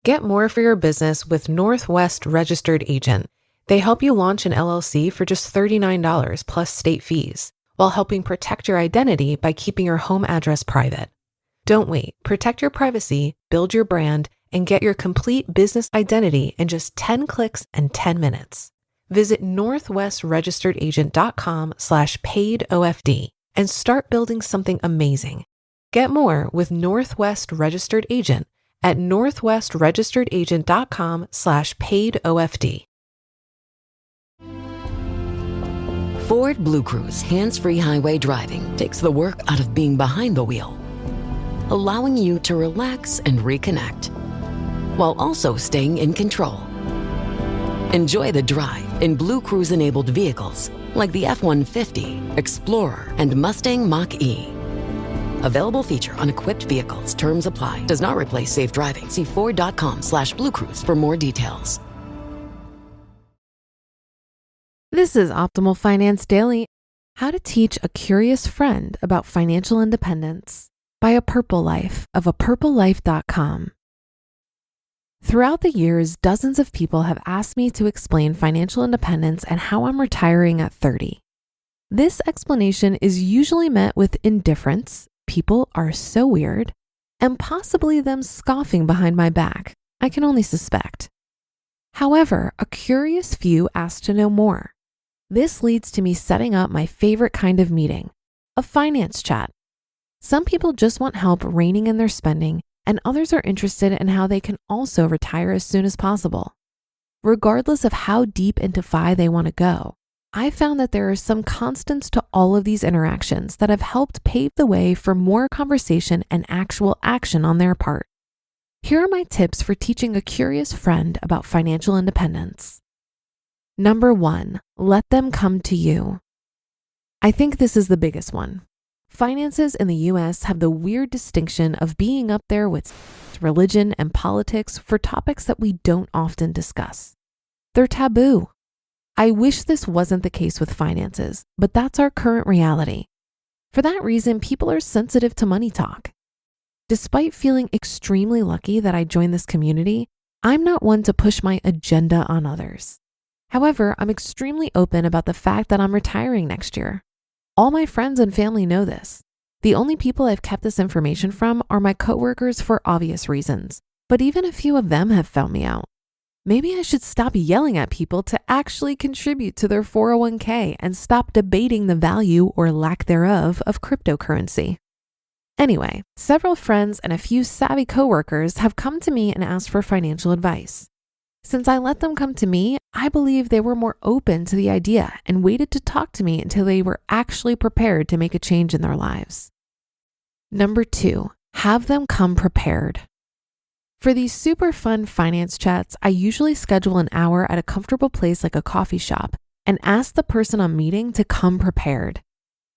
Get more for your business with Northwest Registered Agent. They help you launch an LLC for just $39 plus state fees, while helping protect your identity by keeping your home address private. Don't wait. Protect your privacy, build your brand, and get your complete business identity in just 10 clicks and 10 minutes. Visit northwestregisteredagent.com/paidofd and start building something amazing. Get more with Northwest Registered Agent at northwestregisteredagent.com/paidofd. Ford Blue Cruise hands-free highway driving takes the work out of being behind the wheel, allowing you to relax and reconnect, while also staying in control. Enjoy the drive in Blue Cruise-enabled vehicles like the F-150, Explorer, and Mustang Mach-E. Available feature on equipped vehicles. Terms apply. Does not replace safe driving. See Ford.com/BlueCruise for more details. This is Optimal Finance Daily. How to teach a curious friend about financial independence by A Purple Life of apurplelife.com. Throughout the years, dozens of people have asked me to explain financial independence and how I'm retiring at 30. This explanation is usually met with indifference. People are so weird, and possibly them scoffing behind my back. I can only suspect. However, a curious few ask to know more. This leads to me setting up my favorite kind of meeting, a finance chat. Some people just want help reining in their spending, and others are interested in how they can also retire as soon as possible. Regardless of how deep into FI they want to go, I found that there are some constants to all of these interactions that have helped pave the way for more conversation and actual action on their part. Here are my tips for teaching a curious friend about financial independence. Number 1, let them come to you. I think this is the biggest one. Finances in the US have the weird distinction of being up there with religion and politics for topics that we don't often discuss. They're taboo. I wish this wasn't the case with finances, but that's our current reality. For that reason, people are sensitive to money talk. Despite feeling extremely lucky that I joined this community, I'm not one to push my agenda on others. However, I'm extremely open about the fact that I'm retiring next year. All my friends and family know this. The only people I've kept this information from are my coworkers for obvious reasons, but even a few of them have found me out. Maybe I should stop yelling at people to actually contribute to their 401k and stop debating the value or lack thereof of cryptocurrency. Anyway, several friends and a few savvy coworkers have come to me and asked for financial advice. Since I let them come to me, I believe they were more open to the idea and waited to talk to me until they were actually prepared to make a change in their lives. Number 2, have them come prepared. For these super fun finance chats, I usually schedule an hour at a comfortable place like a coffee shop and ask the person I'm meeting to come prepared.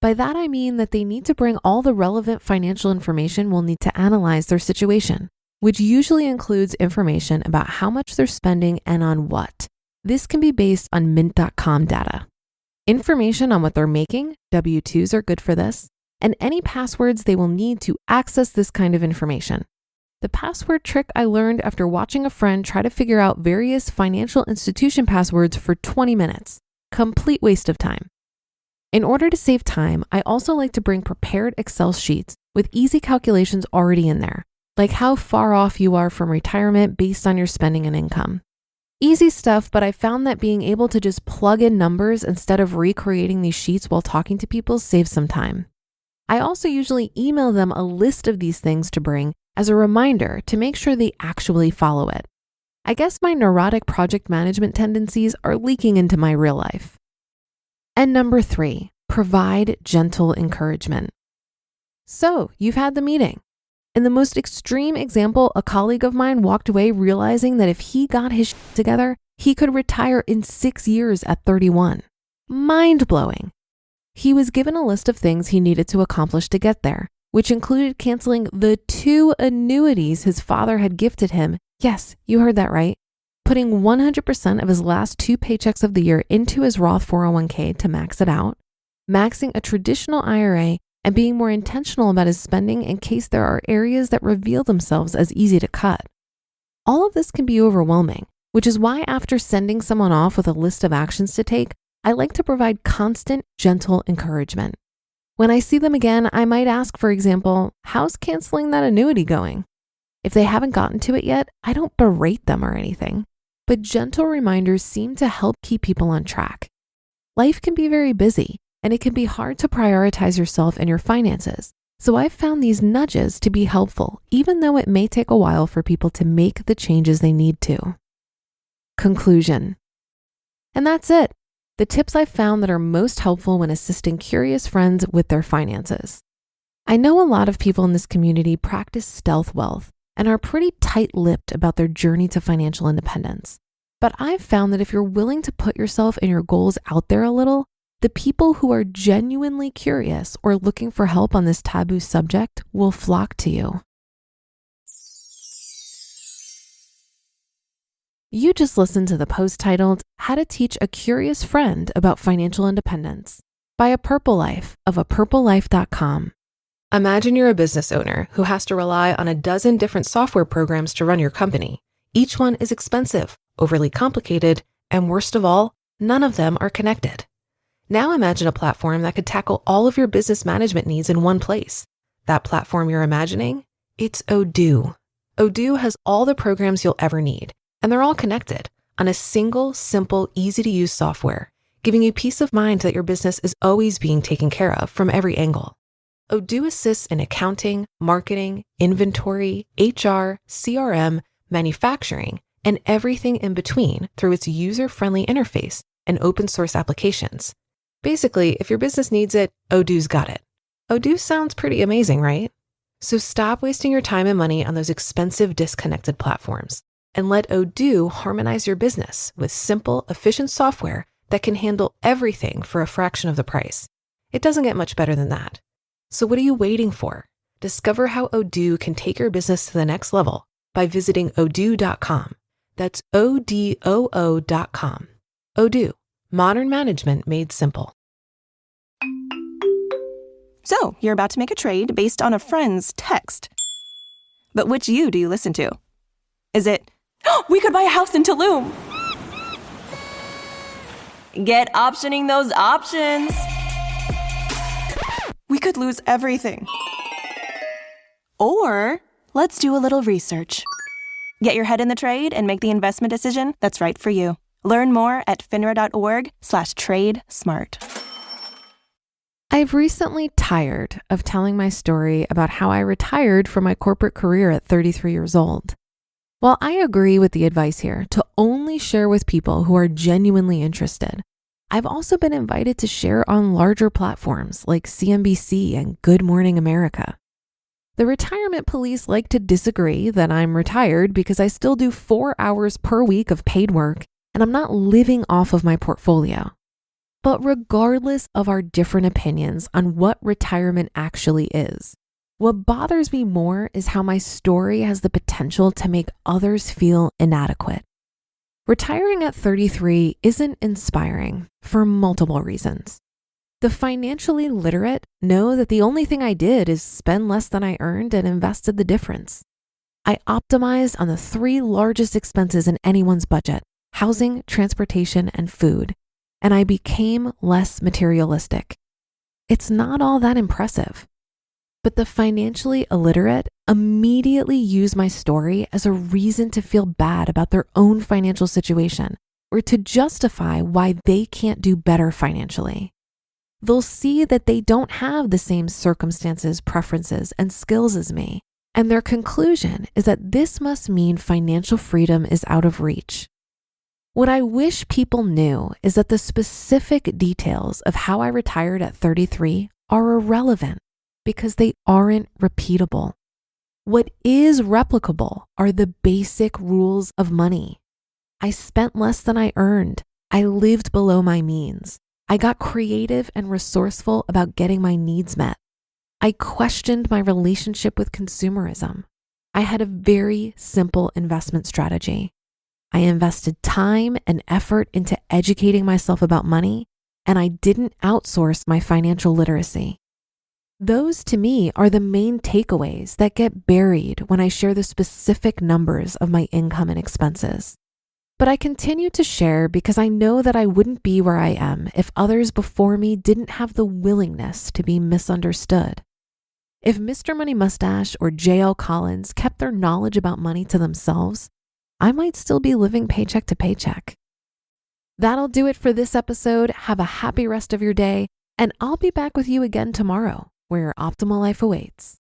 By that, I mean that they need to bring all the relevant financial information we'll need to analyze their situation, which usually includes information about how much they're spending and on what. This can be based on mint.com data. Information on what they're making, W-2s are good for this, and any passwords they will need to access this kind of information. The password trick I learned after watching a friend try to figure out various financial institution passwords for 20 minutes. Complete waste of time. In order to save time, I also like to bring prepared Excel sheets with easy calculations already in there, like how far off you are from retirement based on your spending and income. Easy stuff, but I found that being able to just plug in numbers instead of recreating these sheets while talking to people saves some time. I also usually email them a list of these things to bring as a reminder to make sure they actually follow it. I guess my neurotic project management tendencies are leaking into my real life. And number 3, provide gentle encouragement. So you've had the meeting. In the most extreme example, a colleague of mine walked away realizing that if he got his shit together, he could retire in 6 years at 31. Mind-blowing. He was given a list of things he needed to accomplish to get there, which included canceling the 2 annuities his father had gifted him. Yes, you heard that right. Putting 100% of his last 2 paychecks of the year into his Roth 401k to max it out, maxing a traditional IRA, and being more intentional about his spending in case there are areas that reveal themselves as easy to cut. All of this can be overwhelming, which is why after sending someone off with a list of actions to take, I like to provide constant, gentle encouragement. When I see them again, I might ask, for example, how's canceling that annuity going? If they haven't gotten to it yet, I don't berate them or anything, but gentle reminders seem to help keep people on track. Life can be very busy, and it can be hard to prioritize yourself and your finances. So I've found these nudges to be helpful, even though it may take a while for people to make the changes they need to. Conclusion. And that's it. The tips I've found that are most helpful when assisting curious friends with their finances. I know a lot of people in this community practice stealth wealth and are pretty tight-lipped about their journey to financial independence. But I've found that if you're willing to put yourself and your goals out there a little, the people who are genuinely curious or looking for help on this taboo subject will flock to you. You just listened to the post titled, How to Teach a Curious Friend About Financial Independence by A Purple Life of approachable.com. Imagine you're a business owner who has to rely on a dozen different software programs to run your company. Each one is expensive, overly complicated, and worst of all, none of them are connected. Now imagine a platform that could tackle all of your business management needs in one place. That platform you're imagining? It's Odoo. Odoo has all the programs you'll ever need, and they're all connected on a single, simple, easy-to-use software, giving you peace of mind that your business is always being taken care of from every angle. Odoo assists in accounting, marketing, inventory, HR, CRM, manufacturing, and everything in between through its user-friendly interface and open-source applications. Basically, if your business needs it, Odoo's got it. Odoo sounds pretty amazing, right? So stop wasting your time and money on those expensive, disconnected platforms and let Odoo harmonize your business with simple, efficient software that can handle everything for a fraction of the price. It doesn't get much better than that. So what are you waiting for? Discover how Odoo can take your business to the next level by visiting odoo.com. That's ODOO.com. Odoo, modern management made simple. So, you're about to make a trade based on a friend's text. But which you do you listen to? Is it, we could buy a house in Tulum? Get optioning those options. We could lose everything. Or, let's do a little research. Get your head in the trade and make the investment decision that's right for you. Learn more at finra.org/trade-smart. I've recently tired of telling my story about how I retired from my corporate career at 33 years old. While I agree with the advice here to only share with people who are genuinely interested, I've also been invited to share on larger platforms like CNBC and Good Morning America. The retirement police like to disagree that I'm retired because I still do 4 hours per week of paid work and I'm not living off of my portfolio. But regardless of our different opinions on what retirement actually is, what bothers me more is how my story has the potential to make others feel inadequate. Retiring at 33 isn't inspiring for multiple reasons. The financially literate know that the only thing I did is spend less than I earned and invested the difference. I optimized on the 3 largest expenses in anyone's budget: housing, transportation, and food. And I became less materialistic. It's not all that impressive. But the financially illiterate immediately use my story as a reason to feel bad about their own financial situation or to justify why they can't do better financially. They'll see that they don't have the same circumstances, preferences, and skills as me, and their conclusion is that this must mean financial freedom is out of reach. What I wish people knew is that the specific details of how I retired at 33 are irrelevant because they aren't repeatable. What is replicable are the basic rules of money. I spent less than I earned. I lived below my means. I got creative and resourceful about getting my needs met. I questioned my relationship with consumerism. I had a very simple investment strategy. I invested time and effort into educating myself about money, and I didn't outsource my financial literacy. Those to me are the main takeaways that get buried when I share the specific numbers of my income and expenses. But I continue to share because I know that I wouldn't be where I am if others before me didn't have the willingness to be misunderstood. If Mr. Money Mustache or J.L. Collins kept their knowledge about money to themselves, I might still be living paycheck to paycheck. That'll do it for this episode. Have a happy rest of your day, and I'll be back with you again tomorrow, where your optimal life awaits.